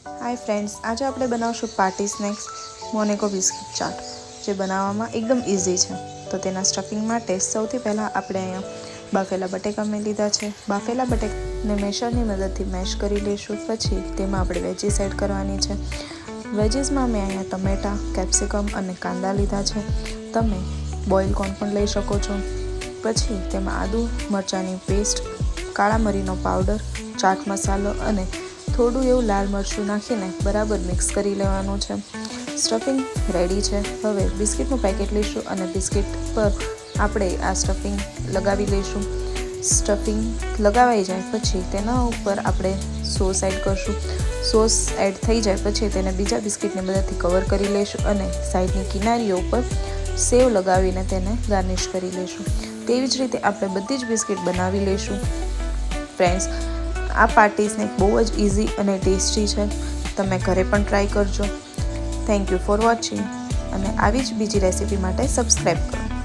Hi friends, आज આપણે બનાવશું પાર્ટી સ્નેક્સ મોનેકો બિસ્કિટ ચાટ, જે બનાવવામાં એકદમ ઇઝી છે। તો તેના સ્ટફિંગ માટે સૌથી પહેલાં આપણે અહીંયા બાફેલા બટેકા મેં લીધા છે। બાફેલા બટેકાને મેશરની મદદથી મેશ કરી લઈશું। પછી તેમાં આપણે વેજીસ એડ કરવાની છે। વેજીસમાં મેં અહીંયા ટમેટા, કેપ્સિકમ અને કાંદા લીધા છે। તમે બોઇલ કોર્ન પણ લઈ શકો છો। પછી તેમાં આદુ મરચાંની પેસ્ટ, કાળા મરીનો પાવડર, ચાટ મસાલો અને થોડું એવું લાલ મરચું નાખીને બરાબર મિક્સ કરી લેવાનું છે। સ્ટફિંગ રેડી છે। હવે બિસ્કિટનું પેકેટ લઈશું અને બિસ્કિટ પર આપણે આ સ્ટફિંગ લગાવી લઈશું। સ્ટફિંગ લગાવાઈ જાય પછી તેના ઉપર આપણે સોસ એડ કરશું। સોસ એડ થઈ જાય પછી તેને બીજા બિસ્કિટની મદદથી કવર કરી લઈશું અને સાઈડની કિનારીઓ ઉપર સેવ લગાવીને તેને ગાર્નિશ કરી લઈશું। તેવી જ રીતે આપણે બધી જ બિસ્કિટ બનાવી લઈશું। ફ્રેન્ડ્સ, આ પાર્ટી સ્નેક બહુ જ ઇઝી અને ટેસ્ટી છે। તમે ઘરે પણ ટ્રાય કરજો। થેન્ક યુ ફોર વોચિંગ અને આવી જ બીજી રેસીપી માટે સબસ્ક્રાઈબ કરો।